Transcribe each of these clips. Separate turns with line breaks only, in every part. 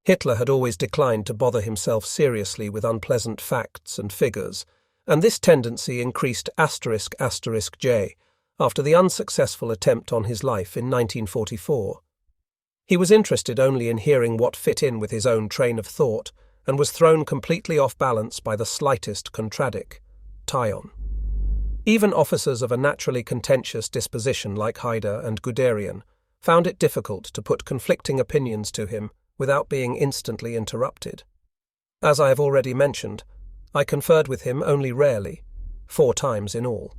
Hitler had always declined to bother himself seriously with unpleasant facts and figures, and this tendency increased **J after the unsuccessful attempt on his life in 1944. He was interested only in hearing what fit in with his own train of thought, and was thrown completely off balance by the slightest contradiction. Even officers of a naturally contentious disposition like Haider and Guderian found it difficult to put conflicting opinions to him without being instantly interrupted. As I have already mentioned, I conferred with him only rarely, 4 times in all.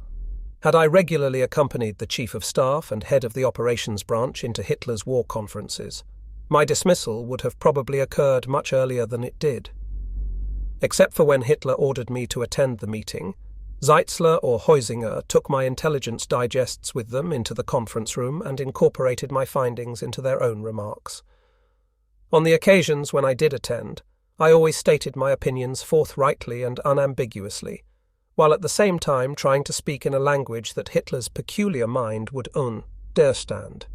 Had I regularly accompanied the Chief of Staff and head of the operations branch into Hitler's war conferences, my dismissal would have probably occurred much earlier than it did. Except for when Hitler ordered me to attend the meeting, Zeitzler or Heusinger took my intelligence digests with them into the conference room and incorporated my findings into their own remarks. On the occasions when I did attend, I always stated my opinions forthrightly and unambiguously, while at the same time trying to speak in a language that Hitler's peculiar mind would understand.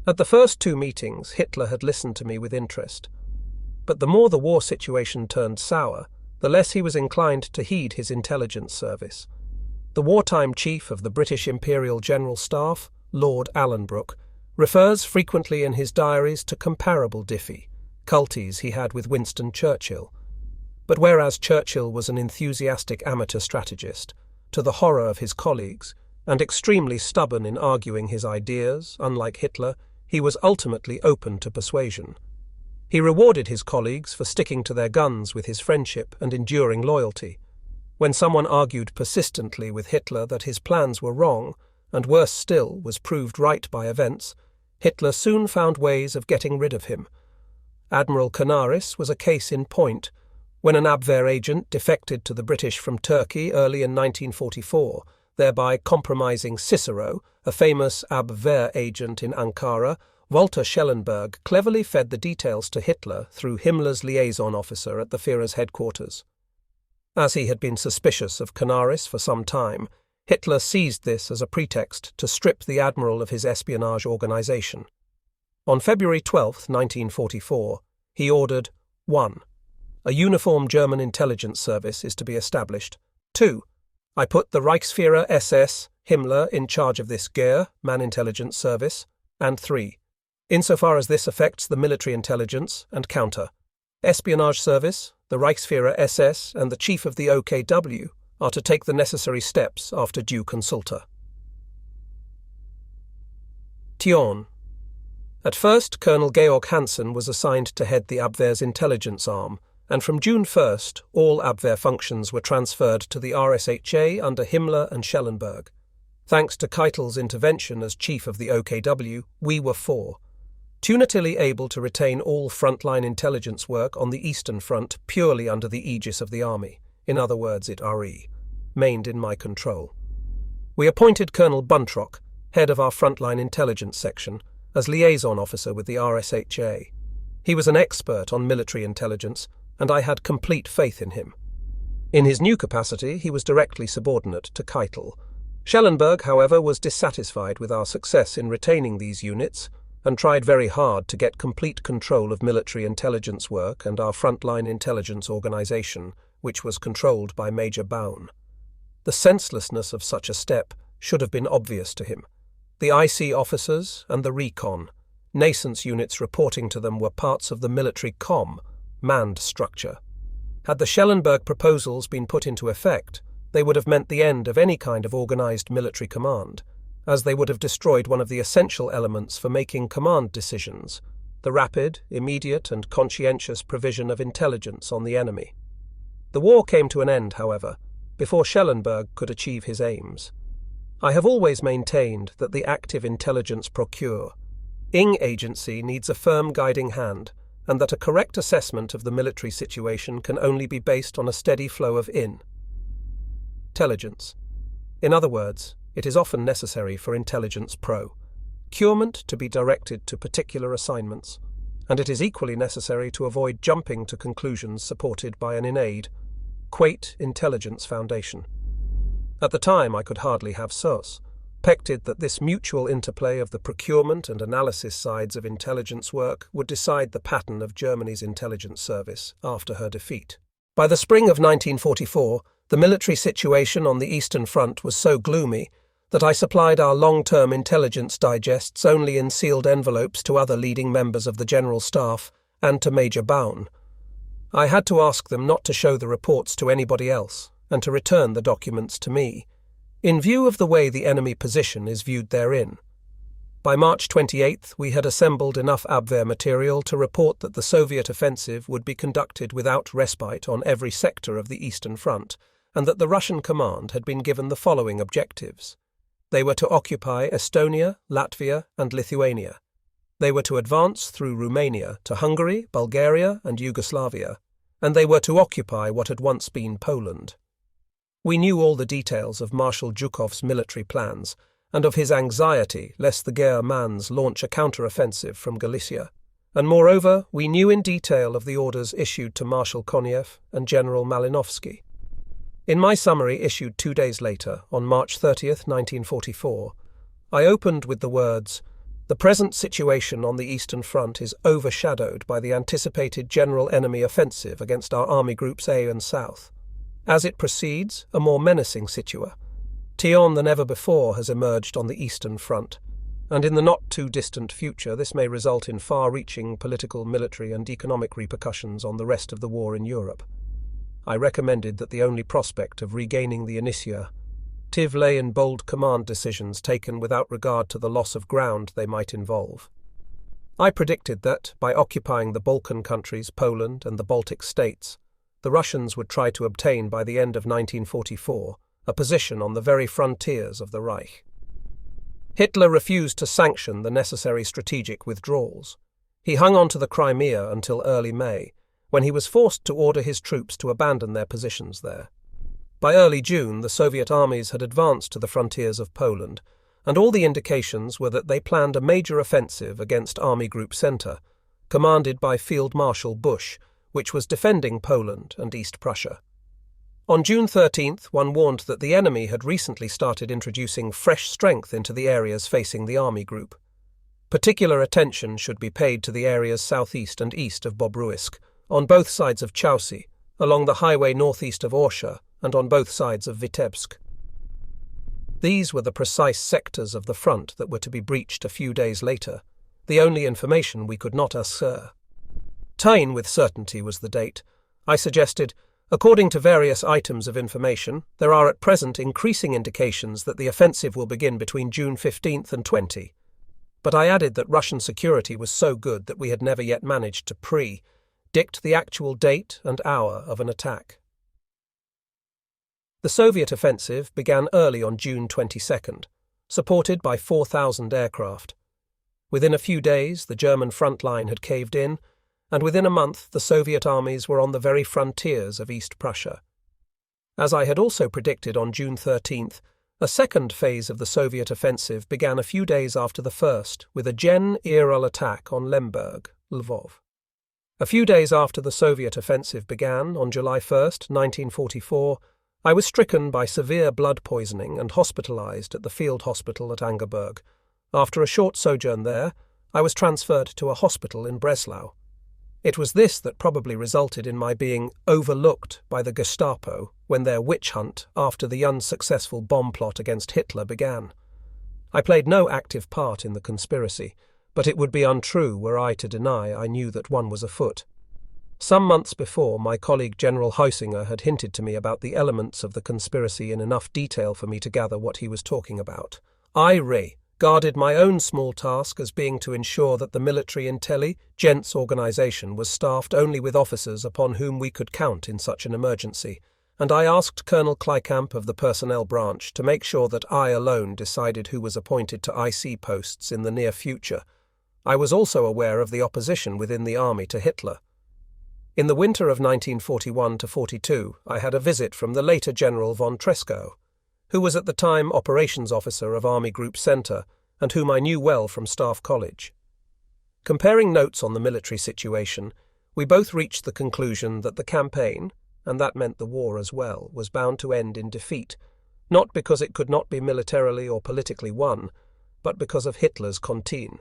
At the first 2 meetings, Hitler had listened to me with interest, but the more the war situation turned sour, the less he was inclined to heed his intelligence service. The wartime chief of the British Imperial General Staff, Lord Allenbrook, refers frequently in his diaries to comparable difficulties he had with Winston Churchill. But whereas Churchill was an enthusiastic amateur strategist, to the horror of his colleagues, and extremely stubborn in arguing his ideas, unlike Hitler, he was ultimately open to persuasion. He rewarded his colleagues for sticking to their guns with his friendship and enduring loyalty. When someone argued persistently with Hitler that his plans were wrong, and worse still, was proved right by events, Hitler soon found ways of getting rid of him. Admiral Canaris was a case in point. When an Abwehr agent defected to the British from Turkey early in 1944, thereby compromising Cicero, a famous Abwehr agent in Ankara, Walter Schellenberg cleverly fed the details to Hitler through Himmler's liaison officer at the Führer's headquarters. As he had been suspicious of Canaris for some time, Hitler seized this as a pretext to strip the admiral of his espionage organization. On February 12, 1944, he ordered 1. A uniform German intelligence service is to be established. 2. I put the Reichsführer SS, Himmler, in charge of this GER, man intelligence service. And 3. Insofar as this affects the military intelligence and counter-espionage service, the Reichsführer SS and the chief of the OKW are to take the necessary steps after due consulta. Tion. At first, Colonel Georg Hansen was assigned to head the Abwehr's intelligence arm, and from June 1st, all Abwehr functions were transferred to the RSHA under Himmler and Schellenberg. Thanks to Keitel's intervention as chief of the OKW, we were 4. Tunatily able to retain all frontline intelligence work on the Eastern Front purely under the aegis of the army, in other words it remained in my control. We appointed Colonel Buntrock, head of our frontline intelligence section, as liaison officer with the RSHA. He was an expert on military intelligence, and I had complete faith in him. In his new capacity, he was directly subordinate to Keitel. Schellenberg, however, was dissatisfied with our success in retaining these units, and tried very hard to get complete control of military intelligence work and our frontline intelligence organization, which was controlled by Major Baun. The senselessness of such a step should have been obvious to him. The IC officers and the recon, nascent units reporting to them were parts of the military manned structure. Had the Schellenberg proposals been put into effect, they would have meant the end of any kind of organized military command, as they would have destroyed one of the essential elements for making command decisions, the rapid, immediate and conscientious provision of intelligence on the enemy. The war came to an end, however, before Schellenberg could achieve his aims. I have always maintained that the active intelligence procuring agency needs a firm guiding hand, and that a correct assessment of the military situation can only be based on a steady flow of intelligence. In other words, it is often necessary for intelligence procurement to be directed to particular assignments, and it is equally necessary to avoid jumping to conclusions supported by an innate intelligence foundation. At the time I could hardly have SOS, suspected that this mutual interplay of the procurement and analysis sides of intelligence work would decide the pattern of Germany's intelligence service after her defeat. By the spring of 1944, the military situation on the Eastern Front was so gloomy that I supplied our long-term intelligence digests only in sealed envelopes to other leading members of the General Staff and to Major Baun. I had to ask them not to show the reports to anybody else and to return the documents to me, in view of the way the enemy position is viewed therein. By March 28th, we had assembled enough Abwehr material to report that the Soviet offensive would be conducted without respite on every sector of the Eastern Front, and that the Russian command had been given the following objectives. They were to occupy Estonia, Latvia, and Lithuania. They were to advance through Romania to Hungary, Bulgaria, and Yugoslavia, and they were to occupy what had once been Poland. We knew all the details of Marshal Zhukov's military plans, and of his anxiety lest the Germans launch a counter-offensive from Galicia, and moreover we knew in detail of the orders issued to Marshal Konev and General Malinovsky. In my summary issued 2 days later, on March 30th, 1944, I opened with the words, "The present situation on the Eastern Front is overshadowed by the anticipated general enemy offensive against our army groups A and South. As it proceeds, a more menacing situation than ever before has emerged on the Eastern Front, and in the not-too-distant future this may result in far-reaching political, military and economic repercussions on the rest of the war in Europe. I recommended that the only prospect of regaining the initiative lay in bold command decisions taken without regard to the loss of ground they might involve. I predicted that, by occupying the Balkan countries, Poland and the Baltic states, the Russians would try to obtain by the end of 1944 a position on the very frontiers of the Reich. Hitler refused to sanction the necessary strategic withdrawals. He hung on to the Crimea until early May, when he was forced to order his troops to abandon their positions there. By early June, the Soviet armies had advanced to the frontiers of Poland, and all the indications were that they planned a major offensive against Army Group Center, commanded by Field Marshal Busch, which was defending Poland and East Prussia. On June 13th, one warned that the enemy had recently started introducing fresh strength into the areas facing the Army Group. Particular attention should be paid to the areas southeast and east of Bobruisk, on both sides of Chausi, along the highway northeast of Orsha, and on both sides of Vitebsk. These were the precise sectors of the front that were to be breached a few days later, the only information we could not ascertain with certainty was the date. I suggested, according to various items of information, there are at present increasing indications that the offensive will begin between June 15th and 20. But I added that Russian security was so good that we had never yet managed to predict the actual date and hour of an attack. The Soviet offensive began early on June 22nd, supported by 4,000 aircraft. Within a few days, the German front line had caved in, and within a month the Soviet armies were on the very frontiers of East Prussia. As I had also predicted on June 13th, a second phase of the Soviet offensive began a few days after the first, with a general attack on Lemberg, Lvov. A few days after the Soviet offensive began, on July 1st, 1944, I was stricken by severe blood poisoning and hospitalized at the field hospital at Angerburg. After a short sojourn there, I was transferred to a hospital in Breslau. It was this that probably resulted in my being overlooked by the Gestapo when their witch hunt after the unsuccessful bomb plot against Hitler began. I played no active part in the conspiracy, but it would be untrue were I to deny I knew that one was afoot. Some months before, my colleague General Heusinger had hinted to me about the elements of the conspiracy in enough detail for me to gather what he was talking about. I regarded my own small task as being to ensure that the military intelligence organization was staffed only with officers upon whom we could count in such an emergency, and I asked Colonel Kleikamp of the personnel branch to make sure that I alone decided who was appointed to IC posts in the near future. I was also aware of the opposition within the army to Hitler. In the winter of 1941-42, I had a visit from the later General von Tresckow, who was at the time operations officer of Army Group Center and whom I knew well from Staff College. Comparing notes on the military situation, we both reached the conclusion that the campaign, and that meant the war as well, was bound to end in defeat, not because it could not be militarily or politically won, but because of Hitler's Kontin.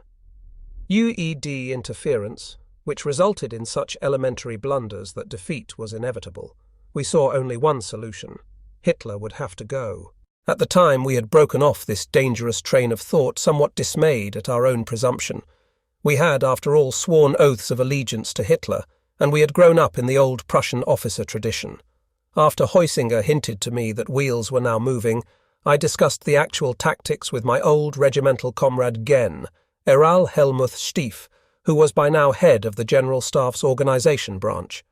UED interference, which resulted in such elementary blunders that defeat was inevitable. We saw only one solution. Hitler would have to go. At the time, we had broken off this dangerous train of thought, somewhat dismayed at our own presumption. We had, after all, sworn oaths of allegiance to Hitler, and we had grown up in the old Prussian officer tradition. After Heusinger hinted to me that wheels were now moving, I discussed the actual tactics with my old regimental comrade Gen, Eral Helmuth Stief, who was by now head of the General Staff's organization branch.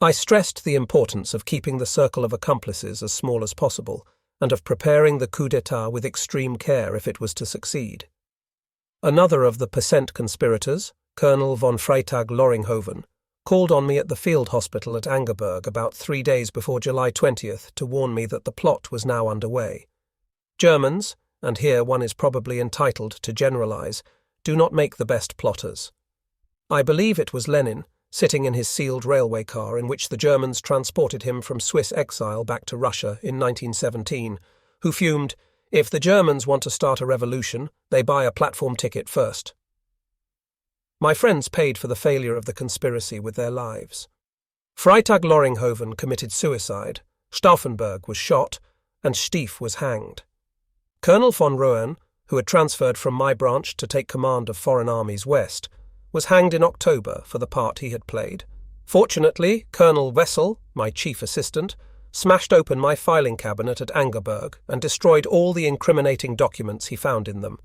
I stressed the importance of keeping the circle of accomplices as small as possible, and of preparing the coup d'etat with extreme care if it was to succeed. Another of the percent conspirators, Colonel von Freytag-Loringhoven, called on me at the field hospital at Angerburg about 3 days before July 20th to warn me that the plot was now underway. Germans, and here one is probably entitled to generalize, do not make the best plotters. I believe it was Lenin, sitting in his sealed railway car in which the Germans transported him from Swiss exile back to Russia in 1917, who fumed, "If the Germans want to start a revolution, they buy a platform ticket first." My friends paid for the failure of the conspiracy with their lives. Freytag-Loringhoven committed suicide, Stauffenberg was shot, and Stief was hanged. Colonel von Rohan, who had transferred from my branch to take command of Foreign Armies West, was hanged in October for the part he had played. Fortunately, Colonel Wessel, my chief assistant, smashed open my filing cabinet at Angerburg and destroyed all the incriminating documents he found in them,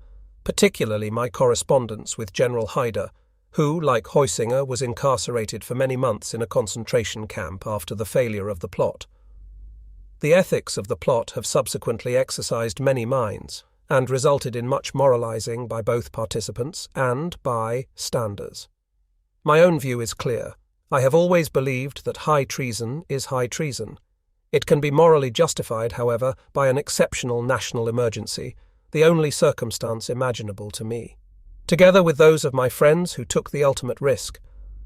particularly my correspondence with General Haider, who, like Heusinger, was incarcerated for many months in a concentration camp after the failure of the plot. The ethics of the plot have subsequently exercised many minds, and resulted in much moralizing by both participants and by standers. My own view is clear. I have always believed that high treason is high treason. It can be morally justified, however, by an exceptional national emergency, the only circumstance imaginable to me. Together with those of my friends who took the ultimate risk,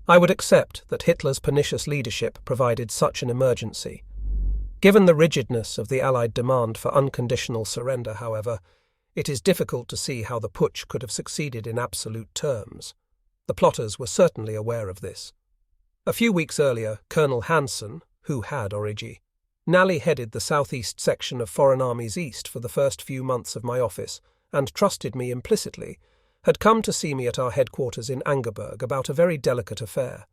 I would accept that Hitler's pernicious leadership provided such an emergency. Given the rigidness of the Allied demand for unconditional surrender, however, it is difficult to see how the putsch could have succeeded in absolute terms. The plotters were certainly aware of this. A few weeks earlier, Colonel Hansen, who had origin, Nally headed the southeast section of Foreign Armies East for the first few months of my office, and trusted me implicitly, had come to see me at our headquarters in Angerburg about a very delicate affair.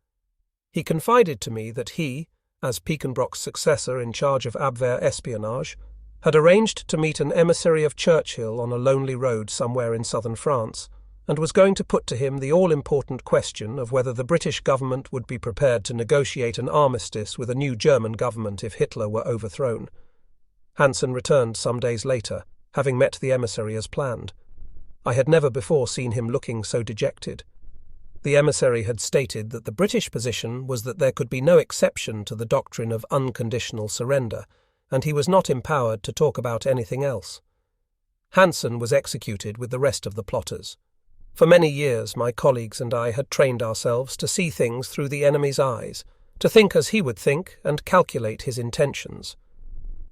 He confided to me that he, as Piekenbrock's successor in charge of Abwehr espionage, had arranged to meet an emissary of Churchill on a lonely road somewhere in southern France, and was going to put to him the all-important question of whether the British government would be prepared to negotiate an armistice with a new German government if Hitler were overthrown. Hansen returned some days later, having met the emissary as planned. I had never before seen him looking so dejected. The emissary had stated that the British position was that there could be no exception to the doctrine of unconditional surrender, and he was not empowered to talk about anything else. Hansen was executed with the rest of the plotters. For many years my colleagues and I had trained ourselves to see things through the enemy's eyes, to think as he would think and calculate his intentions.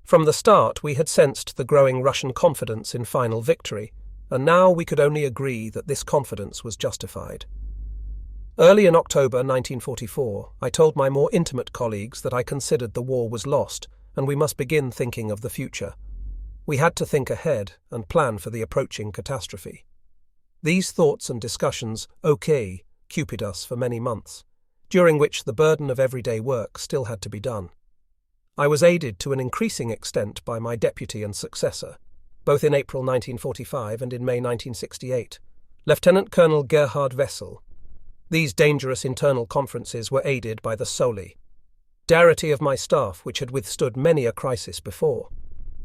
From the start we had sensed the growing Russian confidence in final victory, and now we could only agree that this confidence was justified. Early in October 1944, I told my more intimate colleagues that I considered the war was lost, and we must begin thinking of the future. We had to think ahead and plan for the approaching catastrophe. These thoughts and discussions occupied us for many months, during which the burden of everyday work still had to be done. I was aided to an increasing extent by my deputy and successor, both in April 1945 and in May 1968, Lieutenant Colonel Gerhard Wessel. These dangerous internal conferences were aided by the solidarity of my staff, which had withstood many a crisis before.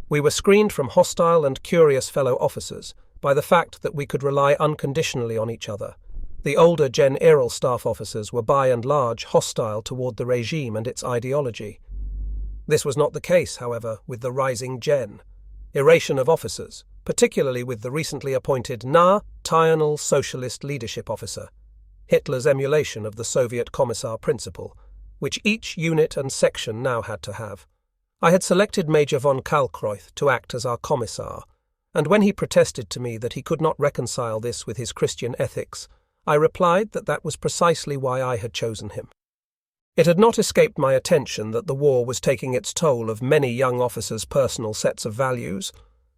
We were screened from hostile and curious fellow officers by the fact that we could rely unconditionally on each other. The older Gen Eral staff officers were by and large hostile toward the regime and its ideology. This was not the case, however, with the rising generation of officers, particularly with the recently appointed National Socialist Leadership Officer, Hitler's emulation of the Soviet Commissar principle, which each unit and section now had to have. I had selected Major von Kalkreuth to act as our commissar, and when he protested to me that he could not reconcile this with his Christian ethics, I replied that that was precisely why I had chosen him. It had not escaped my attention that the war was taking its toll of many young officers' personal sets of values,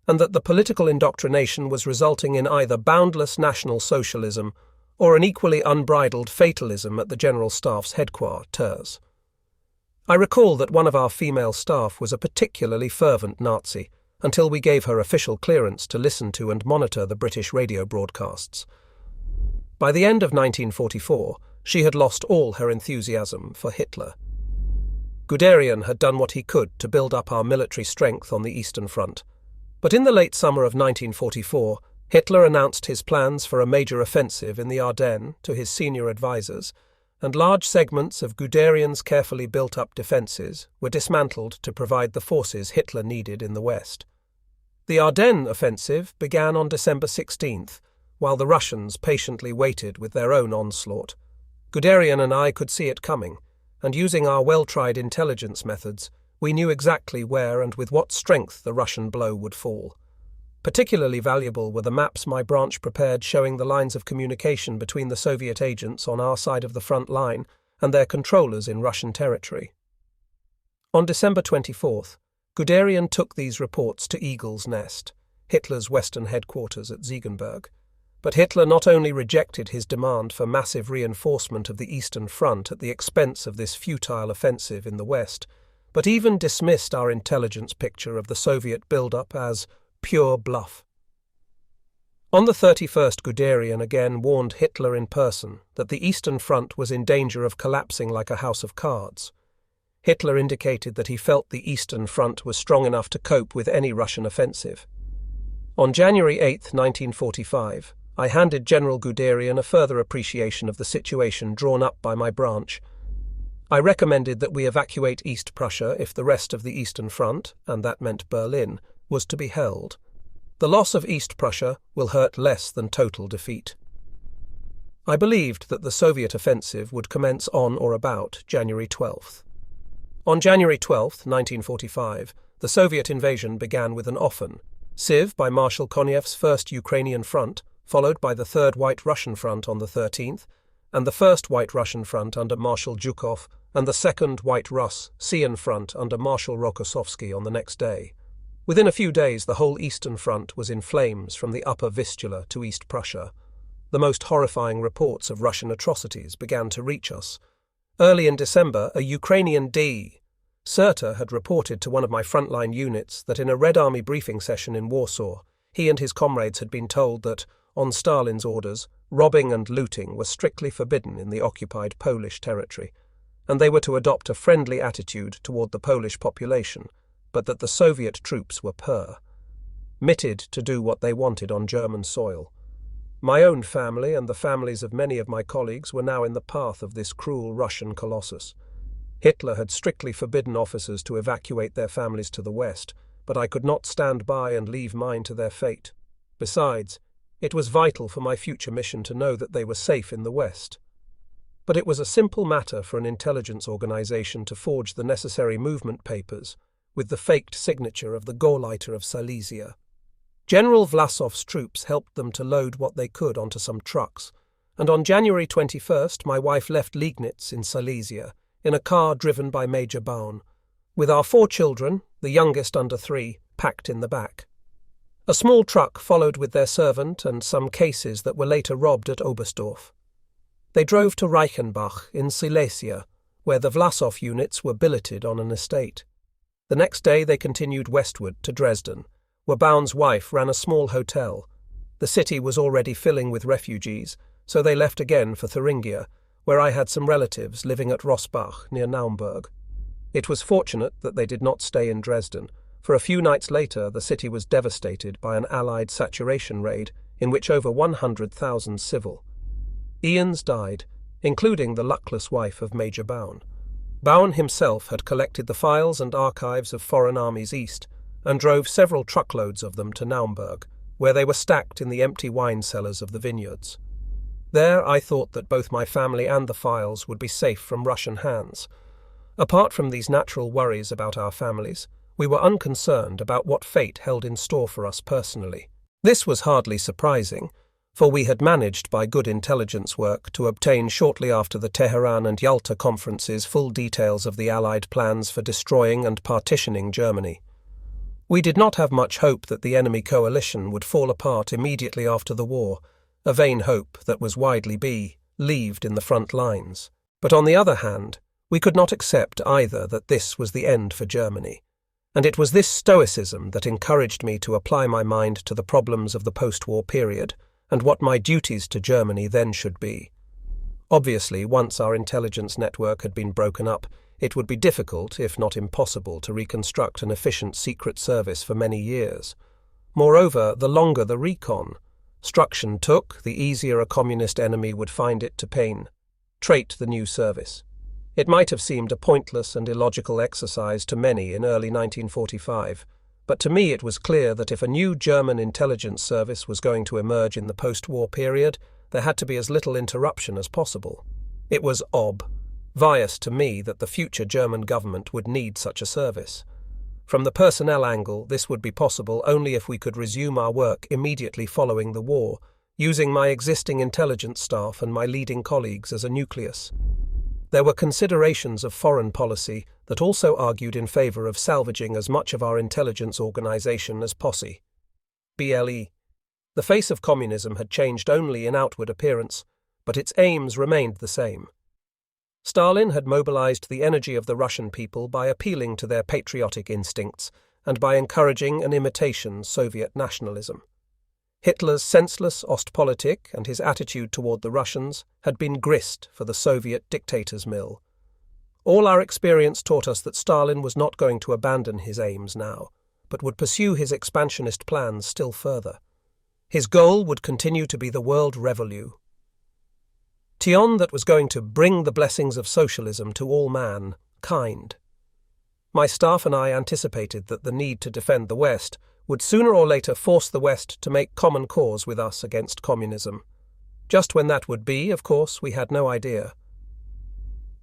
and that the political indoctrination was resulting in either boundless National Socialism or an equally unbridled fatalism at the General Staff's headquarters. I recall that one of our female staff was a particularly fervent Nazi, until we gave her official clearance to listen to and monitor the British radio broadcasts. By the end of 1944, she had lost all her enthusiasm for Hitler. Guderian had done what he could to build up our military strength on the Eastern Front, but in the late summer of 1944, Hitler announced his plans for a major offensive in the Ardennes to his senior advisers, and large segments of Guderian's carefully built-up defences were dismantled to provide the forces Hitler needed in the West. The Ardennes offensive began on December 16th, while the Russians patiently waited with their own onslaught. Guderian and I could see it coming, and using our well-tried intelligence methods, we knew exactly where and with what strength the Russian blow would fall. Particularly valuable were the maps my branch prepared showing the lines of communication between the Soviet agents on our side of the front line and their controllers in Russian territory. On December 24th, Guderian took these reports to Eagle's Nest, Hitler's western headquarters at Ziegenberg. But Hitler not only rejected his demand for massive reinforcement of the Eastern Front at the expense of this futile offensive in the West, but even dismissed our intelligence picture of the Soviet build-up as pure bluff. On the 31st, Guderian again warned Hitler in person that the Eastern Front was in danger of collapsing like a house of cards. Hitler indicated that he felt the Eastern Front was strong enough to cope with any Russian offensive. On January 8, 1945, I handed General Guderian a further appreciation of the situation drawn up by my branch. I recommended that we evacuate East Prussia if the rest of the Eastern Front, and that meant Berlin, was to be held. The loss of East Prussia will hurt less than total defeat. I believed that the Soviet offensive would commence on or about January 12th. On January 12, 1945, the Soviet invasion began with an Offen, Siv by Marshal Koniev's 1st Ukrainian Front, followed by the 3rd White Russian Front on the 13th, and the 1st White Russian Front under Marshal Zhukov, and the 2nd White Russ Sian Front under Marshal Rokossovsky on the next day. Within a few days, the whole Eastern Front was in flames from the upper Vistula to East Prussia. The most horrifying reports of Russian atrocities began to reach us. Early in December, a Ukrainian D. Serta had reported to one of my frontline units that in a Red Army briefing session in Warsaw, he and his comrades had been told that, on Stalin's orders, robbing and looting were strictly forbidden in the occupied Polish territory, and they were to adopt a friendly attitude toward the Polish population, but that the Soviet troops were permitted to do what they wanted on German soil. My own family and the families of many of my colleagues were now in the path of this cruel Russian colossus. Hitler had strictly forbidden officers to evacuate their families to the west, but I could not stand by and leave mine to their fate. Besides, it was vital for my future mission to know that they were safe in the west. But it was a simple matter for an intelligence organization to forge the necessary movement papers with the faked signature of the Gauleiter of Silesia. General Vlasov's troops helped them to load what they could onto some trucks, and on January 21st my wife left Liegnitz in Silesia in a car driven by Major Baun, with our 4 children, the youngest under 3, packed in the back. A small truck followed with their servant and some cases that were later robbed at Oberstdorf. They drove to Reichenbach in Silesia, where the Vlasov units were billeted on an estate. The next day they continued westward to Dresden, where Baun's wife ran a small hotel. The city was already filling with refugees, so they left again for Thuringia, where I had some relatives living at Rossbach near Naumburg. It was fortunate that they did not stay in Dresden, for a few nights later the city was devastated by an Allied saturation raid in which over 100,000 civil Ians died, including the luckless wife of Major Baun. Baun himself had collected the files and archives of foreign armies east and drove several truckloads of them to Naumburg, where they were stacked in the empty wine cellars of the vineyards. There I thought that both my family and the files would be safe from Russian hands. Apart from these natural worries about our families, we were unconcerned about what fate held in store for us personally. This was hardly surprising, for we had managed by good intelligence work to obtain shortly after the Tehran and Yalta conferences full details of the Allied plans for destroying and partitioning Germany. We did not have much hope that the enemy coalition would fall apart immediately after the war, a vain hope that was widely believed in the front lines. But on the other hand, we could not accept either that this was the end for Germany, and it was this stoicism that encouraged me to apply my mind to the problems of the post-war period and what my duties to Germany then should be. Obviously, once our intelligence network had been broken up, it would be difficult, if not impossible, to reconstruct an efficient secret service for many years. Moreover, the longer the reconstruction took, the easier a communist enemy would find it to penetrate the new service. It might have seemed a pointless and illogical exercise to many in early 1945, but to me it was clear that if a new German intelligence service was going to emerge in the post-war period, there had to be as little interruption as possible. It was obvious to me that the future German government would need such a service. From the personnel angle, this would be possible only if we could resume our work immediately following the war, using my existing intelligence staff and my leading colleagues as a nucleus. There were considerations of foreign policy that also argued in favor of salvaging as much of our intelligence organization as possible. The face of communism had changed only in outward appearance, but its aims remained the same. Stalin had mobilized the energy of the Russian people by appealing to their patriotic instincts and by encouraging an imitation Soviet nationalism. Hitler's senseless Ostpolitik and his attitude toward the Russians had been grist for the Soviet dictator's mill. All our experience taught us that Stalin was not going to abandon his aims now, but would pursue his expansionist plans still further. His goal would continue to be the world revolution that was going to bring the blessings of socialism to all mankind. My staff and I anticipated that the need to defend the West would sooner or later force the West to make common cause with us against communism. Just when that would be, of course, we had no idea.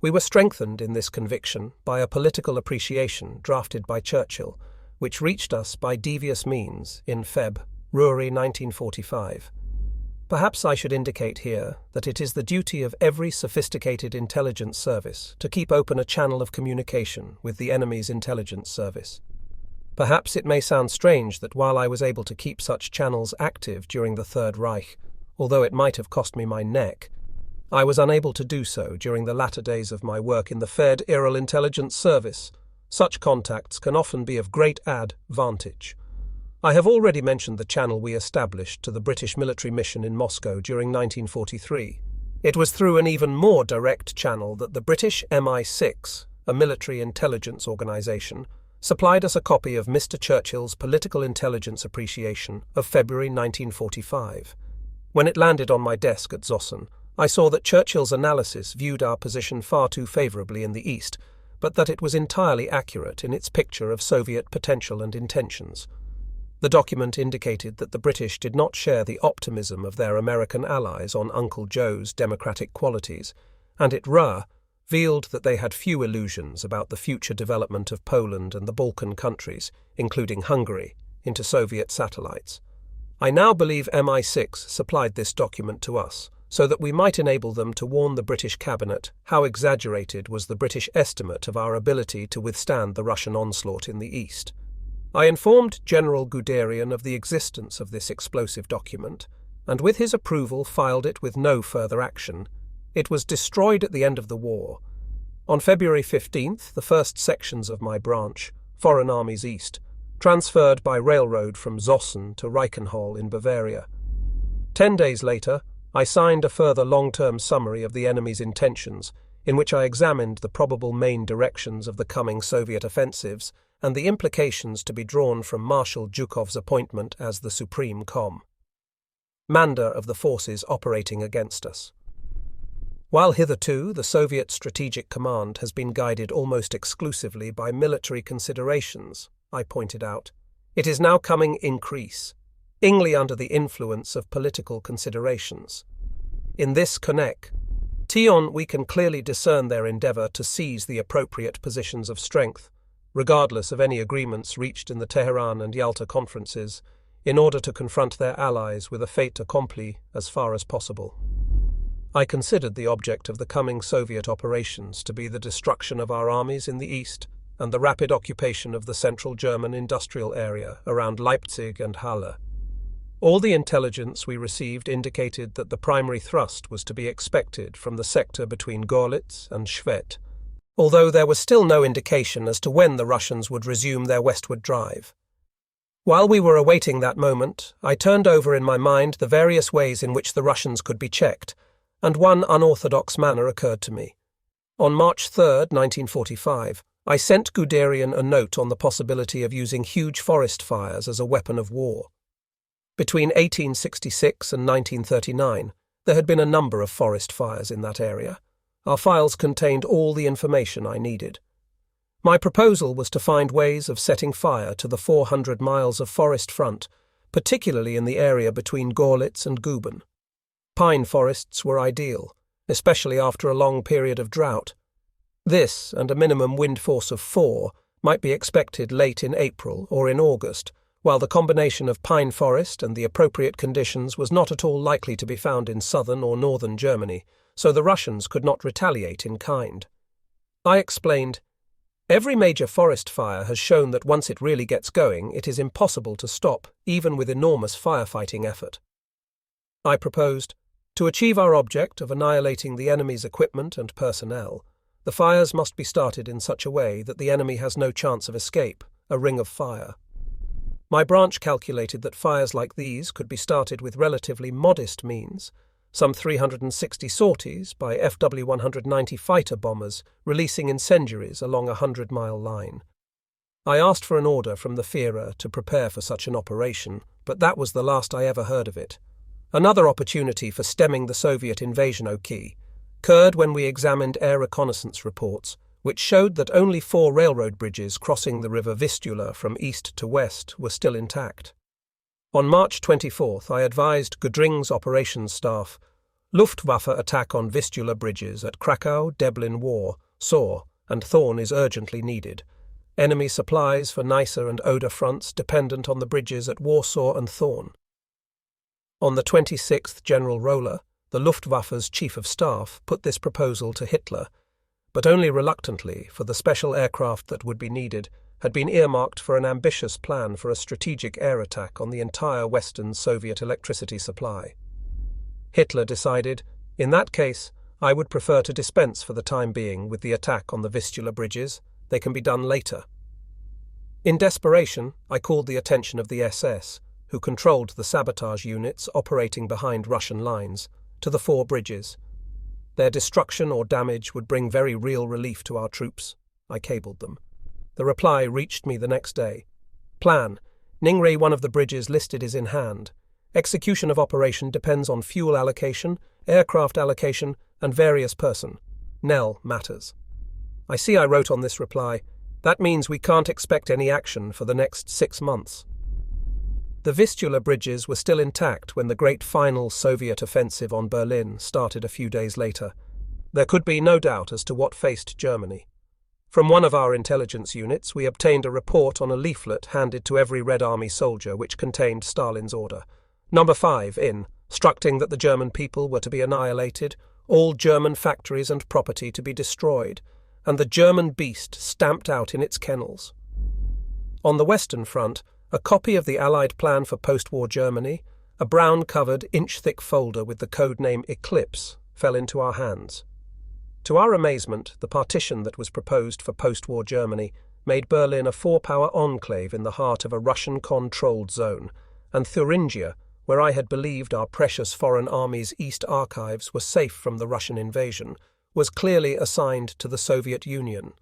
We were strengthened in this conviction by a political appreciation drafted by Churchill, which reached us by devious means in February 1945. Perhaps I should indicate here that it is the duty of every sophisticated intelligence service to keep open a channel of communication with the enemy's intelligence service. Perhaps it may sound strange that while I was able to keep such channels active during the Third Reich, although it might have cost me my neck, I was unable to do so during the latter days of my work in the Federal Intelligence Service. Such contacts can often be of great advantage. I have already mentioned the channel we established to the British military mission in Moscow during 1943. It was through an even more direct channel that the British MI6, a military intelligence organisation, supplied us a copy of Mr. Churchill's Political Intelligence Appreciation of February 1945. When it landed on my desk at Zossen, I saw that Churchill's analysis viewed our position far too favourably in the East, but that it was entirely accurate in its picture of Soviet potential and intentions. The document indicated that the British did not share the optimism of their American allies on Uncle Joe's democratic qualities, and it revealed that they had few illusions about the future development of Poland and the Balkan countries, including Hungary, into Soviet satellites. I now believe MI6 supplied this document to us, so that we might enable them to warn the British cabinet how exaggerated was the British estimate of our ability to withstand the Russian onslaught in the East. I informed General Guderian of the existence of this explosive document, and with his approval filed it with no further action. It was destroyed at the end of the war. On February 15th, the first sections of my branch, Foreign Armies East, transferred by railroad from Zossen to Reichenhall in Bavaria. 10 days later, I signed a further long-term summary of the enemy's intentions, in which I examined the probable main directions of the coming Soviet offensives and the implications to be drawn from Marshal Zhukov's appointment as the Supreme Commander of the forces operating against us. While hitherto the Soviet Strategic Command has been guided almost exclusively by military considerations, I pointed out, it is now coming increasingly under the influence of political considerations. In this connection, Tion, we can clearly discern their endeavour to seize the appropriate positions of strength, regardless of any agreements reached in the Tehran and Yalta conferences, in order to confront their allies with a fait accompli as far as possible. I considered the object of the coming Soviet operations to be the destruction of our armies in the east and the rapid occupation of the central German industrial area around Leipzig and Halle. All the intelligence we received indicated that the primary thrust was to be expected from the sector between Görlitz and Schwedt, although there was still no indication as to when the Russians would resume their westward drive. While we were awaiting that moment, I turned over in my mind the various ways in which the Russians could be checked, and one unorthodox manner occurred to me. On March 3, 1945, I sent Guderian a note on the possibility of using huge forest fires as a weapon of war. Between 1866 and 1939, there had been a number of forest fires in that area. Our files contained all the information I needed. My proposal was to find ways of setting fire to the 400 miles of forest front, particularly in the area between Görlitz and Guben. Pine forests were ideal, especially after a long period of drought. This, and a minimum wind force of 4, might be expected late in April or in August, while the combination of pine forest and the appropriate conditions was not at all likely to be found in southern or northern Germany, so the Russians could not retaliate in kind. I explained, "Every major forest fire has shown that once it really gets going, it is impossible to stop, even with enormous firefighting effort." I proposed, "To achieve our object of annihilating the enemy's equipment and personnel, the fires must be started in such a way that the enemy has no chance of escape, a ring of fire." My branch calculated that fires like these could be started with relatively modest means, some 360 sorties by FW-190 fighter bombers releasing incendiaries along a 100-mile line. I asked for an order from the Führer to prepare for such an operation, but that was the last I ever heard of it. Another opportunity for stemming the Soviet invasion occurred when we examined air reconnaissance reports, which showed that only 4 railroad bridges crossing the river Vistula from east to west were still intact. On March 24th, I advised Gudring's operations staff, "Luftwaffe attack on Vistula bridges at Krakow, Deblin-War, Sohr, and Thorn is urgently needed. Enemy supplies for Neisse and Oder fronts dependent on the bridges at Warsaw and Thorn." On the 26th, General Roller, the Luftwaffe's chief of staff, put this proposal to Hitler, but only reluctantly, for the special aircraft that would be needed had been earmarked for an ambitious plan for a strategic air attack on the entire Western Soviet electricity supply. Hitler decided, in that case, I would prefer to dispense for the time being with the attack on the Vistula bridges. They can be done later. In desperation, I called the attention of the SS, who controlled the sabotage units operating behind Russian lines, to the 4 bridges. Their destruction or damage would bring very real relief to our troops. I cabled them. The reply reached me the next day. Plan. Ningri, one of the bridges listed, is in hand. Execution of operation depends on fuel allocation, aircraft allocation, and various person. Nell matters. I see I wrote on this reply, "That means we can't expect any action for the next 6 months." The Vistula bridges were still intact when the great final Soviet offensive on Berlin started a few days later. There could be no doubt as to what faced Germany. From one of our intelligence units, we obtained a report on a leaflet handed to every Red Army soldier which contained Stalin's order. Number 5 instructing that the German people were to be annihilated, all German factories and property to be destroyed, and the German beast stamped out in its kennels. On the Western Front, a copy of the Allied plan for post-war Germany, a brown-covered, inch-thick folder with the code name Eclipse, fell into our hands. To our amazement, the partition that was proposed for post-war Germany made Berlin a 4-power enclave in the heart of a Russian-controlled zone, and Thuringia, where I had believed our precious Foreign Army's East archives were safe from the Russian invasion, was clearly assigned to the Soviet Union.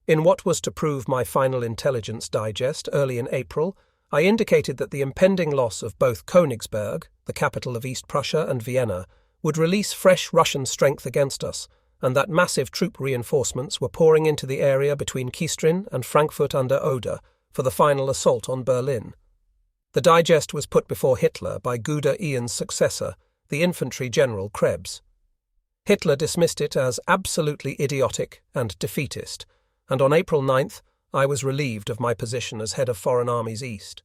In what was to prove my final intelligence digest early in April, I indicated that the impending loss of both Königsberg, the capital of East Prussia, and Vienna, would release fresh Russian strength against us, and that massive troop reinforcements were pouring into the area between Kistrin and Frankfurt under Oder for the final assault on Berlin. The digest was put before Hitler by Guderian's successor, the infantry general Krebs. Hitler dismissed it as absolutely idiotic and defeatist, and on April 9th, I was relieved of my position as head of Foreign Armies East.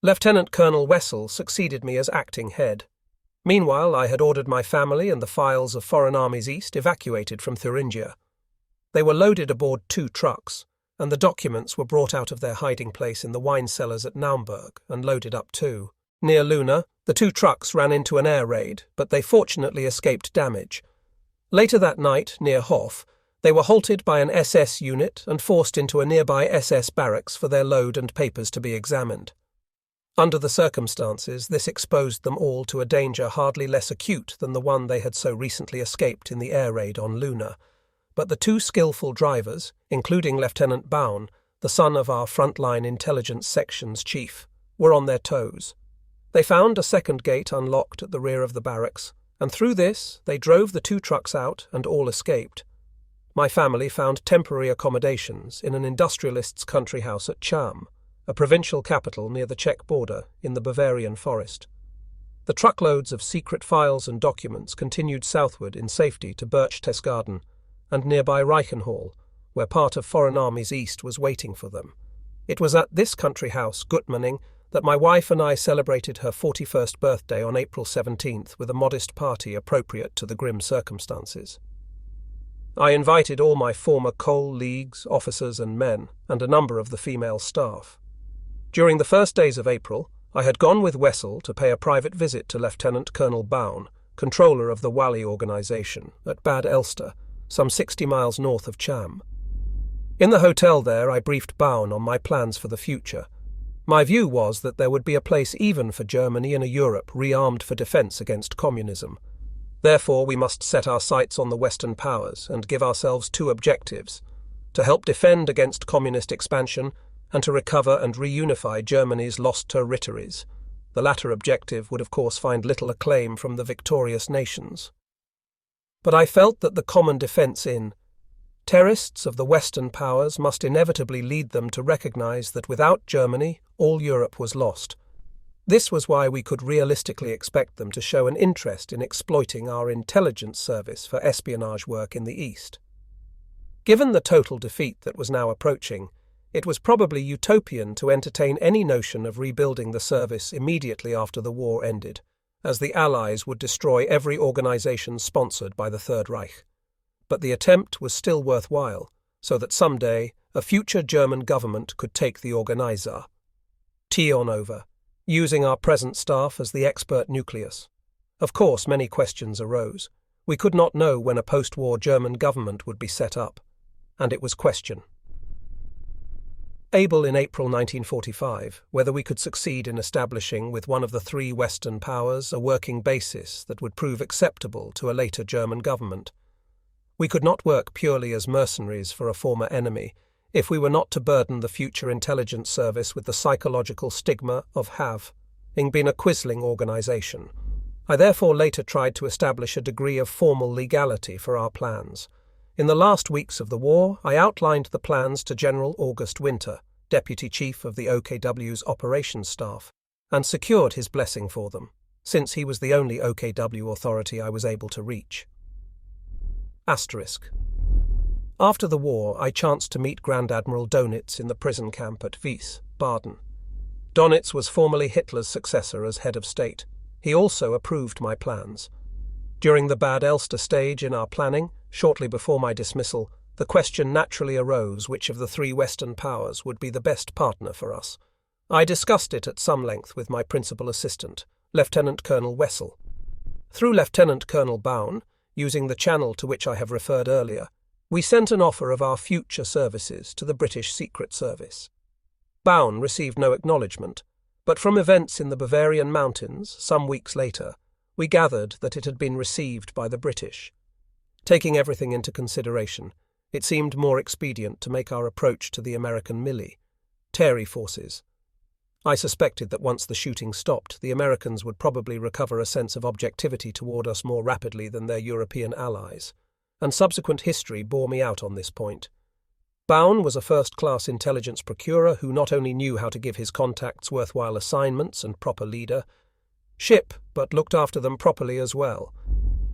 Lieutenant Colonel Wessel succeeded me as acting head. Meanwhile, I had ordered my family and the files of Foreign Armies East evacuated from Thuringia. They were loaded aboard 2 trucks, and the documents were brought out of their hiding place in the wine cellars at Naumburg and loaded up too. Near Luna, the 2 trucks ran into an air raid, but they fortunately escaped damage. Later that night, near Hof, they were halted by an SS unit and forced into a nearby SS barracks for their load and papers to be examined. Under the circumstances, this exposed them all to a danger hardly less acute than the one they had so recently escaped in the air raid on Luna. But the 2 skillful drivers, including Lieutenant Baun, the son of our frontline intelligence section's chief, were on their toes. They found a second gate unlocked at the rear of the barracks, and through this they drove the 2 trucks out and all escaped. My family found temporary accommodations in an industrialist's country house at Cham, a provincial capital near the Czech border in the Bavarian forest. The truckloads of secret files and documents continued southward in safety to Berchtesgaden and nearby Reichenhall, where part of Foreign Armies East was waiting for them. It was at this country house, Gutmanning, that my wife and I celebrated her 41st birthday on April 17th with a modest party appropriate to the grim circumstances. I invited all my former coal leagues, officers and men, and a number of the female staff. During the first days of April, I had gone with Wessel to pay a private visit to Lieutenant Colonel Baun, controller of the Wally organization, at Bad Elster, some 60 miles north of Cham. In the hotel there, I briefed Baun on my plans for the future. My view was that there would be a place even for Germany in a Europe rearmed for defense against communism. Therefore, we must set our sights on the Western powers and give ourselves 2 objectives: to help defend against communist expansion and to recover and reunify Germany's lost territories. The latter objective would of course find little acclaim from the victorious nations. But I felt that the common defense in terrorists of the Western powers must inevitably lead them to recognize that without Germany, all Europe was lost. This was why we could realistically expect them to show an interest in exploiting our intelligence service for espionage work in the East. Given the total defeat that was now approaching, it was probably utopian to entertain any notion of rebuilding the service immediately after the war ended, as the Allies would destroy every organization sponsored by the Third Reich. But the attempt was still worthwhile, so that someday a future German government could take the Organizer on over, using our present staff as the expert nucleus. Of course, many questions arose. We could not know when a post-war German government would be set up, and it was question able in April 1945 whether we could succeed in establishing with one of the 3 Western powers a working basis that would prove acceptable to a later German government. We could not work purely as mercenaries for a former enemy if we were not to burden the future intelligence service with the psychological stigma of having been a quisling organization. I therefore later tried to establish a degree of formal legality for our plans. In the last weeks of the war, I outlined the plans to General August Winter, Deputy Chief of the OKW's operations staff, and secured his blessing for them, since he was the only OKW authority I was able to reach. Asterisk. After the war, I chanced to meet Grand Admiral Donitz in the prison camp at Wies, Baden. Donitz was formerly Hitler's successor as head of state. He also approved my plans. During the Bad Elster stage in our planning, shortly before my dismissal, the question naturally arose which of the 3 Western powers would be the best partner for us. I discussed it at some length with my principal assistant, Lieutenant Colonel Wessel. Through Lieutenant Colonel Baun, using the channel to which I have referred earlier, we sent an offer of our future services to the British Secret Service. Baun received no acknowledgement, but from events in the Bavarian mountains some weeks later, we gathered that it had been received by the British. Taking everything into consideration, it seemed more expedient to make our approach to the American military forces. I suspected that once the shooting stopped, the Americans would probably recover a sense of objectivity toward us more rapidly than their European allies, and subsequent history bore me out on this point. Baun was a first-class intelligence procurer who not only knew how to give his contacts worthwhile assignments and proper leadership, but looked after them properly as well.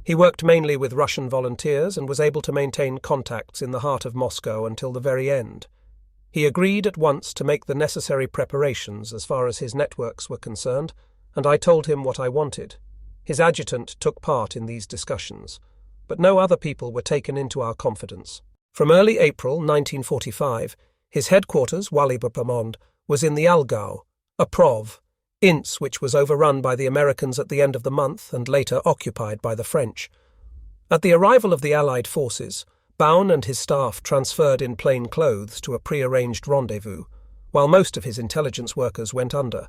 He worked mainly with Russian volunteers and was able to maintain contacts in the heart of Moscow until the very end. He agreed at once to make the necessary preparations as far as his networks were concerned, and I told him what I wanted. His adjutant took part in these discussions, but no other people were taken into our confidence. From early April 1945, his headquarters, Wally-Bamond, was in the Allgäu, a prov, Ince, which was overrun by the Americans at the end of the month and later occupied by the French. At the arrival of the Allied forces, Baun and his staff transferred in plain clothes to a pre-arranged rendezvous, while most of his intelligence workers went under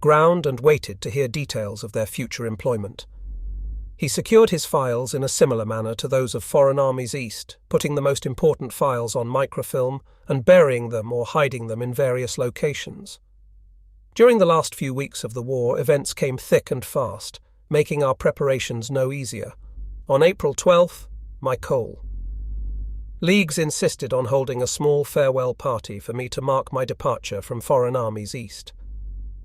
ground and waited to hear details of their future employment. He secured his files in a similar manner to those of foreign armies east, putting the most important files on microfilm and burying them or hiding them in various locations. During the last few weeks of the war, events came thick and fast, making our preparations no easier. On April 12th, my coal. Leagues insisted on holding a small farewell party for me to mark my departure from foreign armies east.